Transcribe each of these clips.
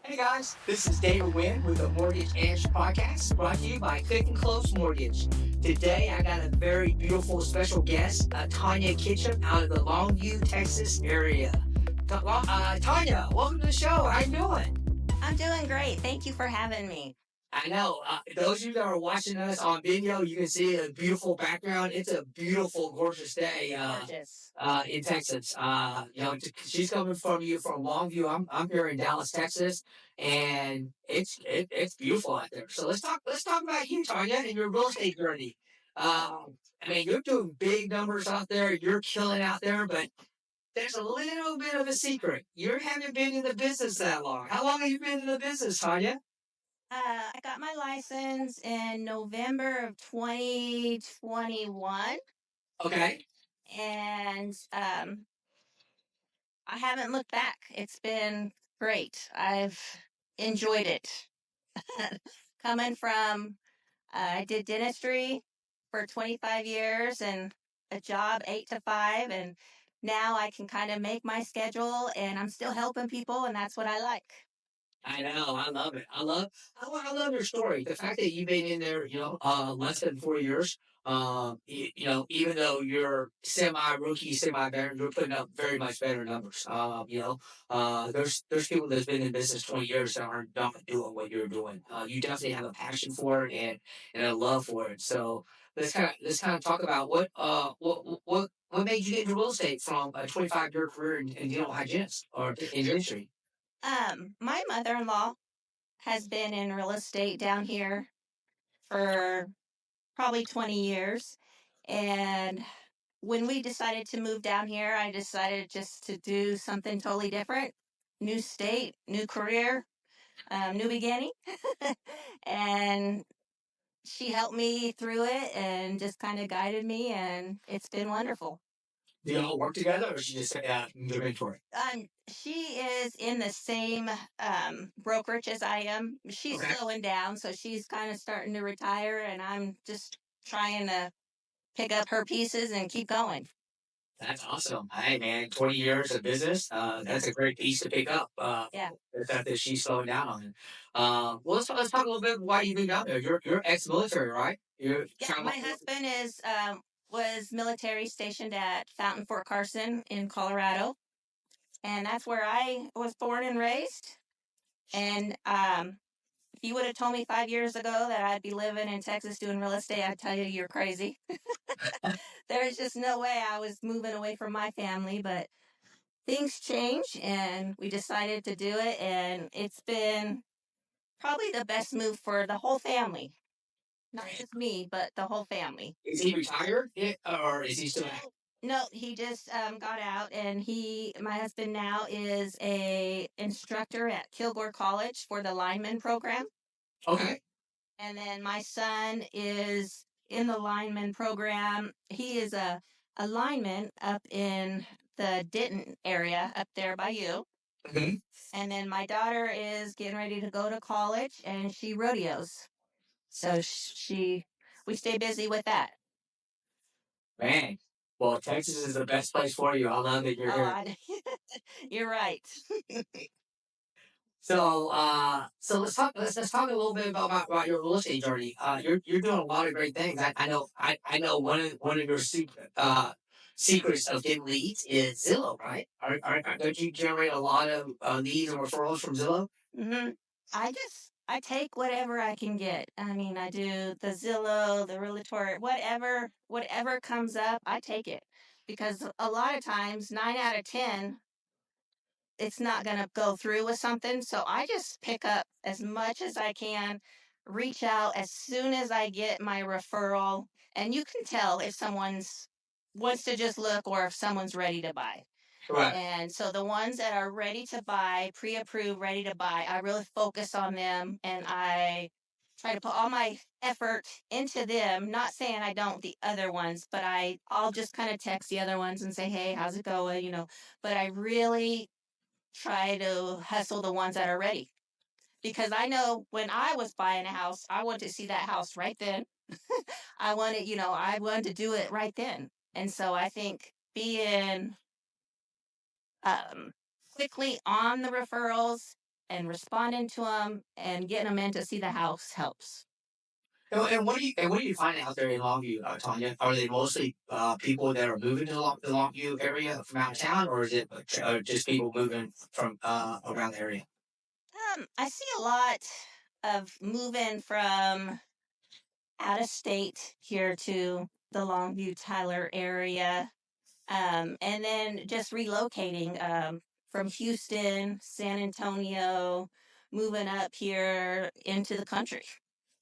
Hey guys, this is David Wynn with the Mortgage Edge podcast, brought to you by Click and Close Mortgage. Today I got a very beautiful special guest, Tanya Ketchum out of the Longview, Texas area. Tanya, welcome to the show. How you doing? I'm doing great. Thank you for having me. I know. Those of you that are watching us on video, you can see a beautiful background. It's a beautiful, gorgeous day Gorgeous. in Texas. She's coming from you from Longview. I'm here in Dallas, Texas, and it's beautiful out there. So let's talk about you, Tanya, and your real estate journey. I mean, you're doing big numbers out there. You're killing out there, but there's a little bit of a secret. You haven't been in the business that long. How long have you been in the business, Tanya? I got my license in November of 2021, Okay. and I haven't looked back. It's been great. I've enjoyed it. Coming from, I did dentistry for 25 years and a job 8 to 5, and now I can kind of make my schedule, and I'm still helping people, and that's what I like. I know. I love it. I love your story. The fact that you've been in there, less than 4 years. Even though you're semi rookie, semi veteran, you're putting up very much better numbers. There's people that's been in business 20 years that are not doing what you're doing. You definitely have a passion for it and a love for it. So let's kind of talk about what made you get into real estate from a 25-year career in dental hygienist or in dentistry. My mother-in-law has been in real estate down here for probably 20 years. And when we decided to move down here, I decided just to do something totally different. New state, new career, new beginning. And she helped me through it and just kind of guided me, and it's been wonderful. Do y'all work together, or is she just the mentor? She is in the same brokerage as I am. She's Okay, slowing down, so she's kind of starting to retire, and I'm just trying to pick up her pieces and keep going. that's awesome. Hey, man, 20 years of business. That's a great piece to pick up. Yeah. The fact that she's slowing down on it. Well, let's talk a little bit why you moved out there. You're ex-military, right? You're Yeah, kind of my husband is was military stationed at Fountain Fort Carson in Colorado, and that's where I was born and raised. And if you would have told me 5 years ago that I'd be living in Texas doing real estate, I'd tell you you're crazy. There's just no way I was moving away from my family, but things change and we decided to do it, and it's been probably the best move for the whole family. Not just me, but the whole family. is he retired, or is he still? No, he just got out, and my husband now is a instructor at Kilgore College for the lineman program. Okay. And then my son is in the lineman program. He is a lineman up in the Denton area up there by you. Hmm. And then my daughter is getting ready to go to college, and she rodeos. So we stay busy with that. Man, well, Texas is the best place for you. I love that you're Oh, here. you're right. So let's talk a little bit about your real estate journey. You're doing a lot of great things. I know one of your secrets of getting leads is Zillow, right? Don't you generate a lot of leads and referrals from Zillow? Hmm. I take whatever I can get. I mean, I do the Zillow, the Realtor, whatever comes up, I take it, because a lot of times 9 out of 10 it's not going to go through with something. So I just pick up as much as I can, reach out as soon as I get my referral, and you can tell if someone's wants to just look or if someone's ready to buy. Right. And so the ones that are ready to buy, pre-approved, ready to buy, I really focus on them, and I try to put all my effort into them. Not saying I don't the other ones, but I'll just kind of text the other ones and say, "Hey, how's it going?" But I really try to hustle the ones that are ready, because I know when I was buying a house, I wanted to see that house right then. I wanted to do it right then. And so I think being um, quickly on the referrals and responding to them and getting them in to see the house helps. And what do you find out there in Longview, Tanya? Are they mostly people that are moving to the Longview area from out of town, or is it just people moving from around the area? I see a lot of moving from out of state here to the Longview Tyler area. And then just relocating from Houston, San Antonio, moving up here into the country,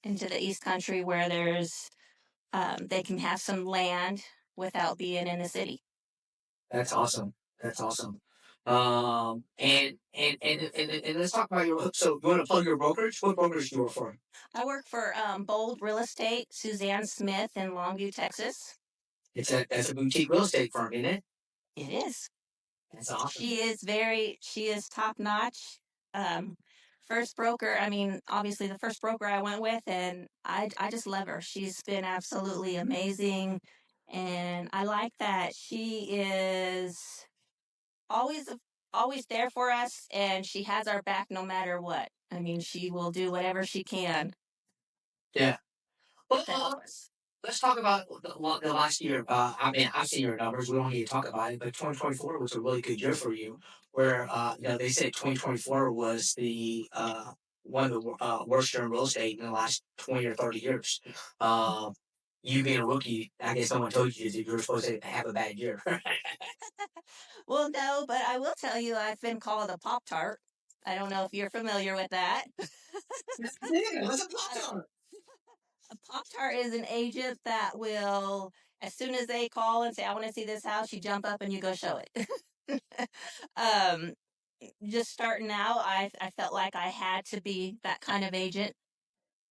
into the East Country where they can have some land without being in the city. That's awesome. That's awesome. And let's talk about your. So you want to plug your brokerage? What brokerage do you work for? I work for Bold Real Estate, Suzanne Smith in Longview, Texas. That's a boutique real estate firm, isn't it? It is. That's awesome. She is top notch. Um, First broker, I mean, obviously the first broker I went with, and I just love her. She's been absolutely amazing. And I like that she is always, always there for us, and she has our back no matter what. I mean, she will do whatever she can Yeah. Well, to help us. let's talk about the last year. I mean, I've seen your numbers. We don't need to talk about it, but 2024 was a really good year for you. Where they said 2024 was the one of the worst year in real estate in the last 20 or 30 years. Um, you being a rookie, I guess someone told you that you were supposed to have a bad year. Well, no, but I will tell you, I've been called a Pop Tart. I don't know if you're familiar with that. Yeah, what's a pop A Pop Tart is an agent that will, as soon as they call and say, I want to see this house, you jump up and you go show it. um, just starting out, I felt like I had to be that kind of agent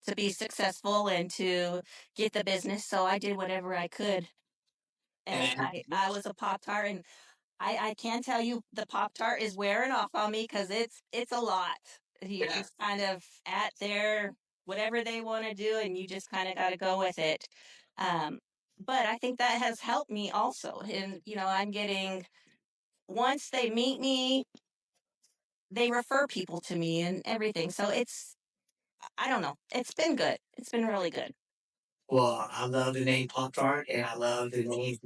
to be successful and to get the business. So I did whatever I could. And And I was a Pop Tart, and I can tell you the Pop Tart is wearing off on me because it's a lot. You're yeah, just kind of at their whatever they want to do, and you just kind of got to go with it. Um, but I think that has helped me also. And I'm getting once they meet me, they refer people to me and everything. So I don't know. It's been good. It's been really good. well, I love the name Pop Tart, and I love the name.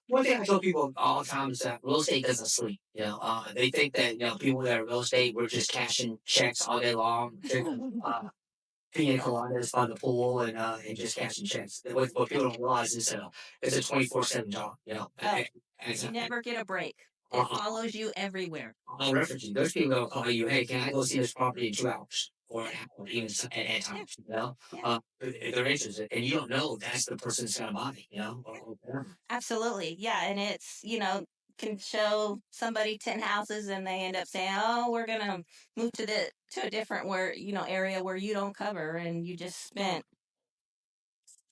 One thing I tell people all the time is that real estate doesn't sleep. They think that people that are real estate we're just cashing checks all day long, drinking pina coladas by the pool, and just cashing checks. What people don't realize is it's a 24/7 job. Oh, And it's you never get a break. It uh, follows you everywhere. I'll reference you. Those people that'll call you, hey, can I go see this property in 2 hours or an Yeah, hour, even at yeah, times, yeah. if they're interested, and you don't know that's the person that's going to buy, Absolutely. Yeah. And can show somebody 10 houses and they end up saying, oh, we're going to move to a different area where you don't cover. And you just spent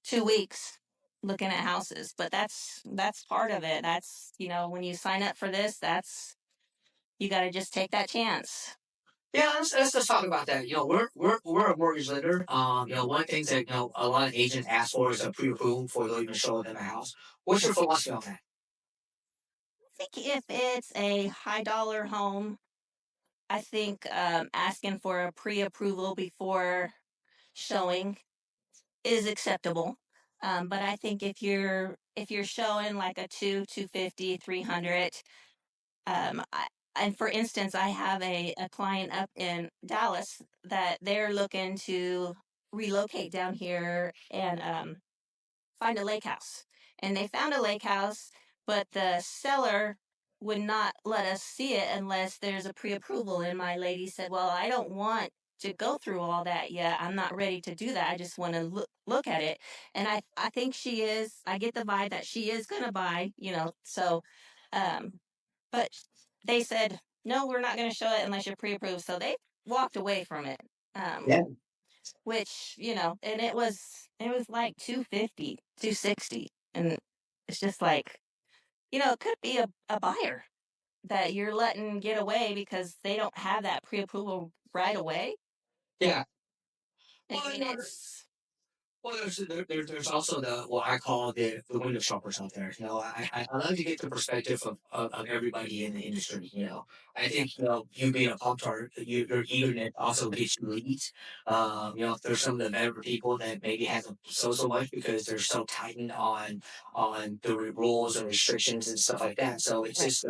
2 weeks looking at houses. But that's part of it. When you sign up for this, you got to just take that chance. Yeah, let's just talk about that. We're a mortgage lender. One of the things that a lot of agents ask for is a pre-approval before they'll even show them a house. What's your philosophy on that? I think if it's a high dollar home, I think asking for a pre approval before showing is acceptable. But I think if you're showing like a 250, 300, and for instance, I have a client up in Dallas that they're looking to relocate down here and find a lake house. And they found a lake house, but the seller would not let us see it unless there's a pre-approval. And my lady said, "Well, I don't want to go through all that yet. I'm not ready to do that. I just want to look at it." And I think she is. I get the vibe that she is going to buy. So, um, but they said, "No, we're not going to show it unless you're pre-approved." So they walked away from it. Um, Yeah, which and it was like 250, 260, and it's just like it could be a buyer that you're letting get away because they don't have that pre-approval right away. yeah. I Well, mean, it's Well, there's also the what I call the window shoppers out there. I love to get the perspective of everybody in the industry. I think you being a pop tart, your eagerness also gets you leads. There's some of the better people that maybe hasn't so much because they're so tightened on the rules and restrictions and stuff like that. So it's Right. just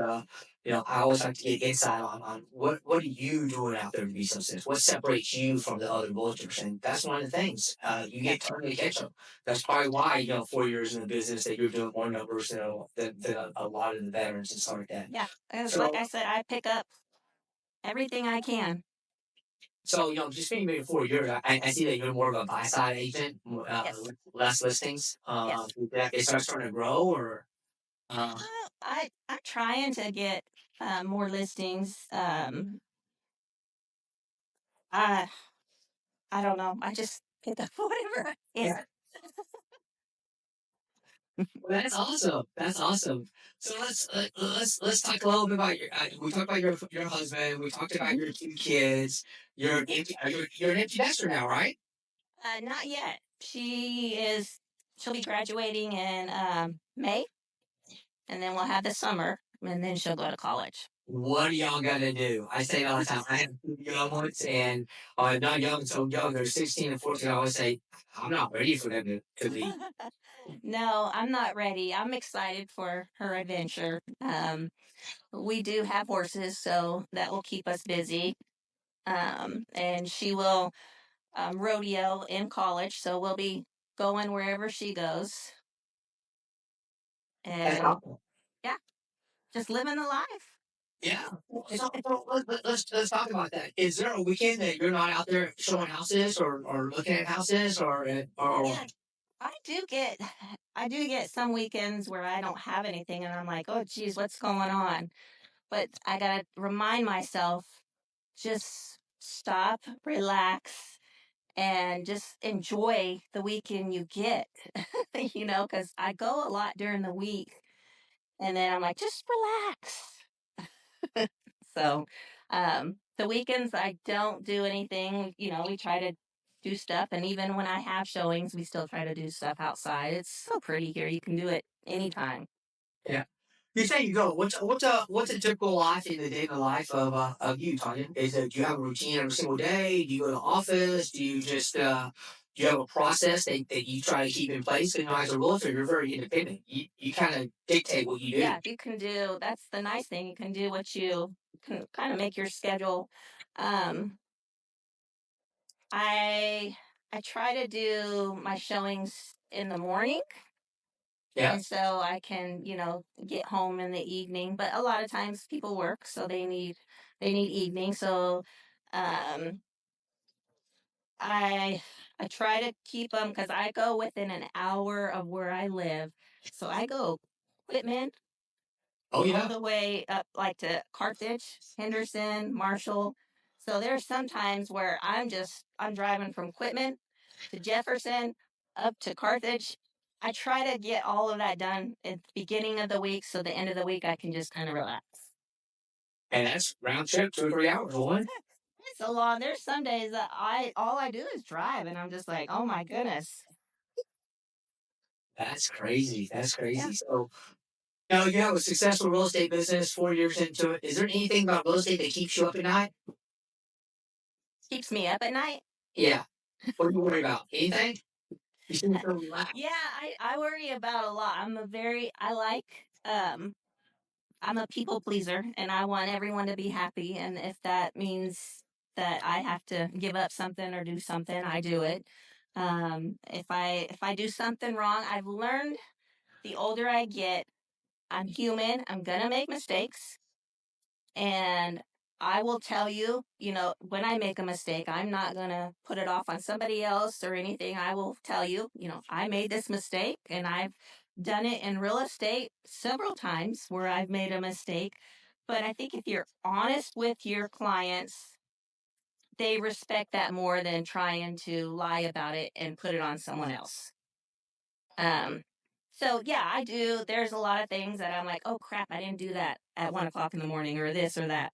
I always like to get insight on what are you doing out there to be so successful? What separates you from the other realtors? And that's one of the things. You Yeah. get Tanya Ketchum. That's probably why, 4 years in the business that you're doing more numbers than a lot of the veterans and stuff like that. Yeah. As like So, I said, I pick up everything I can. just being maybe 4 years, I see that you're more of a buy side agent, Yes. less listings. Yes. Did that it starts starting to grow or, uh, I'm trying to get more listings. I I don't know. I just pick up whatever I yeah. can. Well, that's awesome. That's awesome. So let's talk a little bit about your. We talked about your husband. We talked about Mhm. your two kids. You're an empty. You're an empty nester now, right? Not yet. She'll be graduating in May, and then we'll have the summer, and then she'll go to college. What are y'all gonna do? I say it all the time. I have two young ones, and not young, so young. They're 16 and 14. I always say, I'm not ready for them to leave. No, I'm not ready. I'm excited for her adventure. We do have horses, so that will keep us busy. And she will rodeo in college, so we'll be going wherever she goes. That's And awesome. yeah, just living the life. Yeah. So let's talk about that. Is there a weekend that you're not out there showing houses or looking at houses or Yeah, I do get some weekends where I don't have anything, and I'm like, oh, geez, what's going on? But I gotta remind myself, just stop, relax, and just enjoy the weekend you get. Because I go a lot during the week, and then I'm like, just relax. So, the weekends I don't do anything. We try to do stuff, and even when I have showings, we still try to do stuff outside. It's so pretty here. You can do it anytime. yeah? You say you go. What's a typical life in the daily life of you, Tanya? Do you have a routine every single day? Do you go to the office? Do you just do you have a process that you try to keep in place? As a realtor, you're very independent. You kind of dictate what you do. Yeah, you can do. That's the nice thing. You can do what you can kind of make your schedule. Um, I I try to do my showings in the morning, Yeah. and so I can, get home in the evening. But a lot of times people work, so they need evening. So um, I I try to keep them because I go within an hour of where I live. So I go Whitman Oh all yeah. the way up like to Carthage, Henderson, Marshall. So there's some times where I'm driving from Quitman to Jefferson up to Carthage. I try to get all of that done at the beginning of the week so the end of the week I can just kind of relax. And that's round trip 2 or 3 hours. One. It's a lot. There's some days that I all I do is drive and I'm just like, oh my goodness. That's crazy. That's Yeah. crazy. So you have a successful real estate business. 4 years into it. Is there anything about real estate that keeps you up at night? Keeps me up at night. Yeah. What do you worry about? Anything? You seem so relaxed. Yeah, I worry about a lot. I'm a people pleaser and I want everyone to be happy. And if that means that I have to give up something or do something, I do it. If I do something wrong, I've learned the older I get, I'm human. I'm gonna make mistakes. And I will tell you, when I make a mistake, I'm not going to put it off on somebody else or anything. I will tell you, I made this mistake and I've done it in real estate several times where I've made a mistake. But I think if you're honest with your clients, they respect that more than trying to lie about it and put it on someone else. Um, so yeah, I do. There's a lot of things that I'm like, oh crap, I didn't do that at 1 o'clock in the morning or this or that.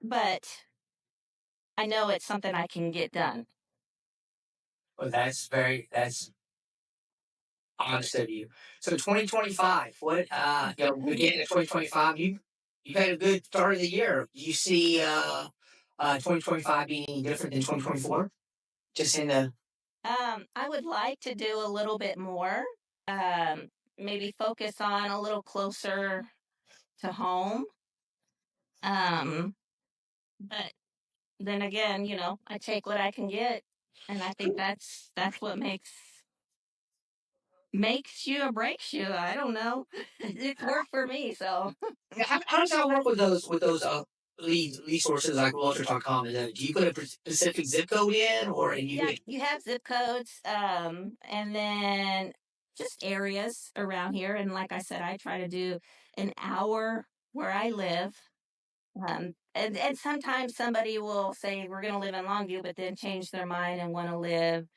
But I know it's something I can get done. Well, that's very. honest of you. So 2025, what, beginning of 2025, you've had a good start of the year. Do you see 2025 being any different than 2024? Just in the I would like to do a little bit more. Um, Maybe focus on a little closer to home. Um, but then again, I take what I can get, and I think that's what makes you or breaks you. I don't know. It's worked for me, so Yeah, how does that work with those lead sources like realtor.com? Do you put a specific zip code in, or and you yeah, get you have zip codes, and then just areas around here. And like I said, I try to do an hour where I live. And sometimes somebody will say we're going to live in Longview, but then change their mind and want to live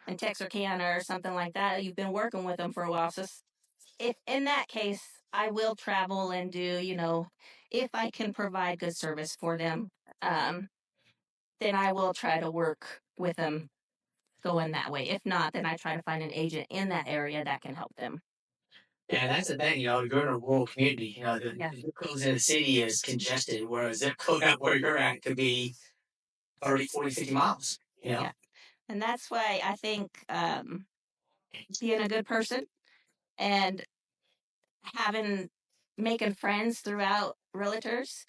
in Texarkana or something like that. You've been working with them for a while, so if in that case, I will travel and do, if I can provide good service for them, um, then I will try to work with them going that way. If not, then I try to find an agent in that area that can help them. yeah, that's the thing. You're in a rural community. Yeah, The zip codes in the city is congested, whereas zip code up where you're at could be 30, 40, 50 miles. yeah. And that's why I think being a good person and having making friends throughout realtors,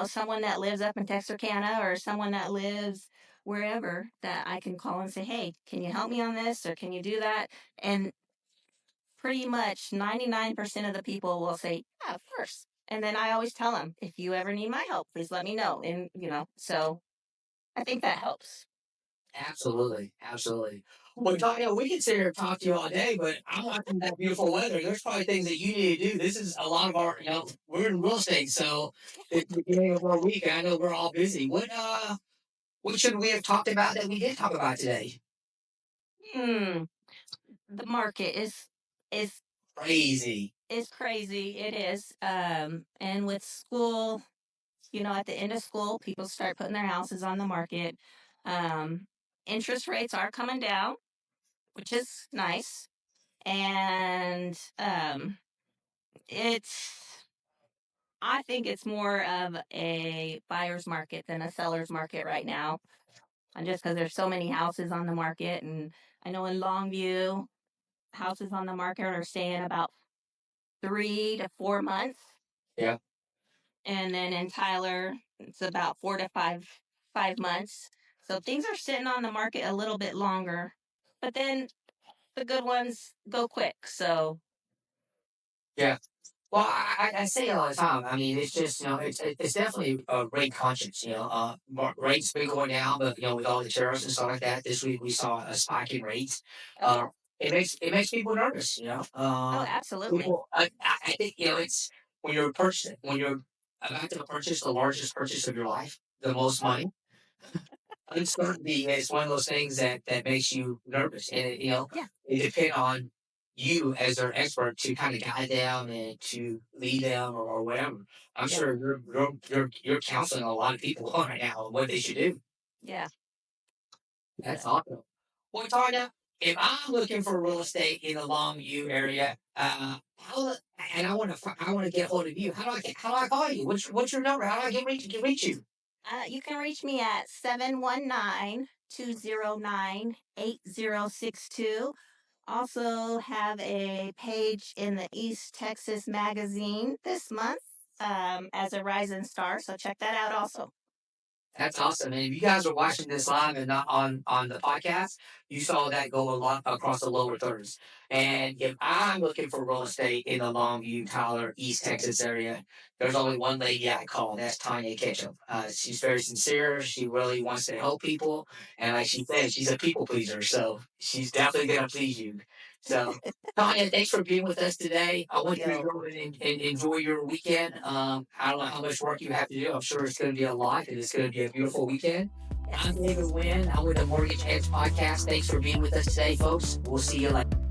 someone that lives up in Texarkana or someone that lives wherever that I can call and say, hey, can you help me on this or can you do that? And pretty much 99% of the people will say, yeah, of course. And then I always tell them, if you ever need my help, please let me know. And, so I think that helps. Absolutely, absolutely. Well, Tanya, we can sit here and talk to you all day, but I'm watching that beautiful weather. There's probably things that you need to do. This is a lot of our, we're in real estate, so it's the beginning of our week. I know we're all busy. What should we have talked about that we did talk about today? Hmm. The market is Crazy. is crazy. It is. And with school, at the end of school, people start putting their houses on the market. Um, Interest rates are coming down, which is nice. And it's, I think it's more of a buyer's market than a seller's market right now. And just because there's so many houses on the market. And I know in Longview, houses on the market are staying about 3 to 4 months. Yeah. And then in Tyler, it's about 4 to 5 months. So things are sitting on the market a little bit longer, but then the good ones go quick. So Yeah. Well, I say it all the time. I mean, it's just it's definitely rate conscious. Rates been going down, but with all the tariffs and stuff like that, this week we saw a spike in rates. oh yeah, It makes people nervous. oh absolutely, People. I think it's when you're about to purchase the largest purchase of your life, the most money. Uncertainty is one of those things that makes you nervous, and yeah, it depend on you as their expert to kind of guide them and to lead them or whatever. I'm yeah, sure you're counseling a lot of people right now on what they should do. yeah. That's awesome. Well, Tanya, if I'm looking for real estate in the Longview area, and I want to get hold of you. How do I call you? What's your number? How do I get reach you? You can reach me at 719-209-8062. Also have a page in the East Texas Magazine this month as a rising star. So check that out also. That's awesome. And if you guys are watching this live and not on the podcast, you saw that go a lot across the lower thirds. And if I'm looking for real estate in the Longview, Tyler, East Texas area, there's only one lady I call. That's Tanya Ketchum. She's very sincere. She really wants to help people. And like she said, she's a people pleaser. So she's definitely going to please you. So Tanya, thanks for being with us today. I want you to Yo, go and enjoy your weekend. I don't know how much work you have to do. I'm sure it's going to be a lot, and it's going to be a beautiful weekend. I'm yes. David Wynn. I'm with the Mortgage Edge podcast. Thanks for being with us today, folks. We'll see you later.